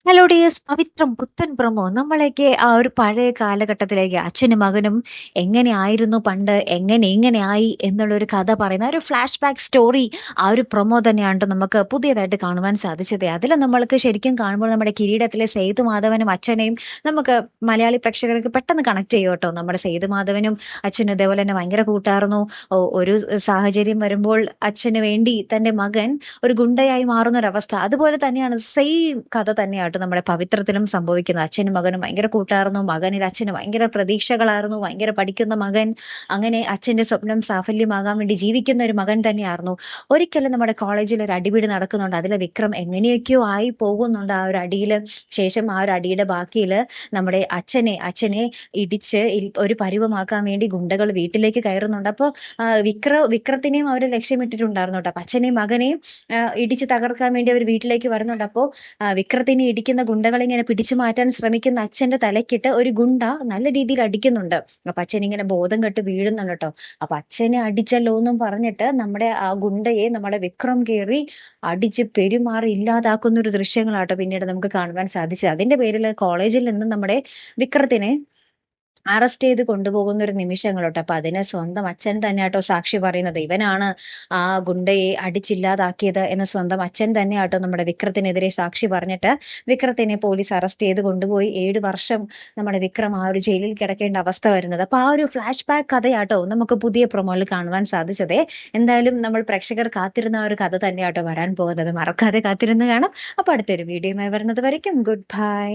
Hello dears പവിത്രം പുത്തൻ promo നമ്മളെയൊക്കെ ആ ഒരു പഴയ കാലഘട്ടത്തിലേക്ക് അച്ഛനും മകനും എങ്ങനെയായിരുന്നു പണ്ട് എങ്ങനെ ഇങ്ങനെയായി എന്നുള്ളൊരു കഥ പറയുന്ന ഒരു ഫ്ലാഷ് ബാക്ക് സ്റ്റോറി ആ ഒരു പ്രൊമോ തന്നെയാണ് ട്ടോ നമുക്ക് പുതിയതായിട്ട് കാണുവാൻ സാധിച്ചത്. അതിൽ നമ്മൾക്ക് ശരിക്കും കാണുമ്പോൾ നമ്മുടെ കിരീടത്തിലെ സേതുമാധവനും അച്ഛനെയും നമുക്ക് മലയാളി പ്രേക്ഷകർക്ക് പെട്ടെന്ന് കണക്ട് ചെയ്യും കേട്ടോ. നമ്മുടെ സേതുമാധവനും അച്ഛനും ഇതേപോലെ തന്നെ ഭയങ്കര കൂട്ടായിരുന്നു. ഒരു സാഹചര്യം വരുമ്പോൾ അച്ഛന് വേണ്ടി തന്റെ മകൻ ഒരു ഗുണ്ടയായി മാറുന്നൊരവസ്ഥ. അതുപോലെ തന്നെയാണ് സെയിം കഥ തന്നെയാട്ടോ നമ്മുടെ പവിത്രത്തിലും സംഭവിക്കുന്നത്. അച്ഛനും മകനും ഭയങ്കര കൂട്ടായിരുന്നു. മകനിൽ അച്ഛന് ഭയങ്കര പ്രതീക്ഷകളായിരുന്നു. ഭയങ്കര പഠിക്കുന്ന മകൻ. അങ്ങനെ അച്ഛന്റെ സ്വപ്നം സാഫല്യമാകാൻ വേണ്ടി ജീവിക്കുന്ന ഒരു മകൻ തന്നെയായിരുന്നു. ഒരിക്കലും നമ്മുടെ കോളേജിൽ ഒരു അടിപിടി നടക്കുന്നുണ്ട്. അതില് വിക്രം എങ്ങനെയൊക്കെയോ ആയി പോകുന്നുണ്ട് ആ ഒരു അടിയില്. ശേഷം ആ ഒരു അടിയുടെ ബാക്കിയില് നമ്മുടെ അച്ഛനെ ഇടിച്ച് ഒരു പരുവമാക്കാൻ വേണ്ടി ഗുണ്ടകൾ വീട്ടിലേക്ക് കയറുന്നുണ്ട്. അപ്പൊ വിക്രത്തിനെയും അവര് ലക്ഷ്യമിട്ടിട്ടുണ്ടായിരുന്നു ട്ടോ. അപ്പൊ അച്ഛനെയും മകനെയും ഇടിച്ച് തകർക്കാൻ വേണ്ടി അവർ വീട്ടിലേക്ക് വരുന്നുണ്ട്. അപ്പോൾ വിക്രത്തിനെ ഇടിക്കുന്ന ഗുണ്ടകളെ ഇങ്ങനെ പിടിച്ചു മാറ്റാൻ ശ്രമിക്കുന്ന അച്ഛന്റെ തലക്കിട്ട് ഒരു ഗുണ്ട നല്ല രീതിയിൽ അടിക്കുന്നുണ്ട്. അപ്പൊ അച്ഛൻ ഇങ്ങനെ ബോധം കെട്ട് വീഴുന്നുണ്ട് ട്ടോ. അപ്പൊ അച്ഛനെ അടിച്ചല്ലോ എന്നും പറഞ്ഞിട്ട് നമ്മുടെ ആ ഗുണ്ടയെ നമ്മുടെ വിക്രം കേറി അടിച്ച് പെരുമാറി ഇല്ലാതാക്കുന്ന ഒരു ദൃശ്യങ്ങളാട്ടോ പിന്നീട് നമുക്ക് കാണുവാൻ സാധിച്ചത്. അതിന്റെ പേരിൽ കോളേജിൽ നിന്ന് നമ്മുടെ വിക്രത്തിനെ അറസ്റ്റ് ചെയ്ത് കൊണ്ടുപോകുന്ന ഒരു നിമിഷങ്ങളോട്ടോ. അപ്പൊ അതിന് സ്വന്തം അച്ഛൻ തന്നെയാട്ടോ സാക്ഷി പറയുന്നത്. ഇവനാണ് ആ ഗുണ്ടയെ അടിച്ചില്ലാതാക്കിയത് എന്ന് സ്വന്തം അച്ഛൻ തന്നെയാട്ടോ നമ്മുടെ വിക്രത്തിനെതിരെ സാക്ഷി പറഞ്ഞിട്ട് വിക്രത്തിനെ പോലീസ് അറസ്റ്റ് ചെയ്ത് കൊണ്ടുപോയി 7 വർഷം നമ്മുടെ വിക്രം ആ ഒരു ജയിലിൽ കിടക്കേണ്ട അവസ്ഥ വരുന്നത്. അപ്പൊ ആ ഒരു ഫ്ലാഷ് ബാക്ക് കഥയാട്ടോ നമുക്ക് പുതിയ പ്രൊമോയിൽ കാണുവാൻ സാധിച്ചതേ. എന്തായാലും നമ്മൾ പ്രേക്ഷകർ കാത്തിരുന്ന ആ ഒരു കഥ തന്നെയാട്ടോ വരാൻ പോകുന്നത്. മറക്കാതെ കാത്തിരുന്ന് കാണാം. അപ്പൊ അടുത്തൊരു വീഡിയോയുമായി വരുന്നത് വരയ്ക്കും ഗുഡ് ബൈ.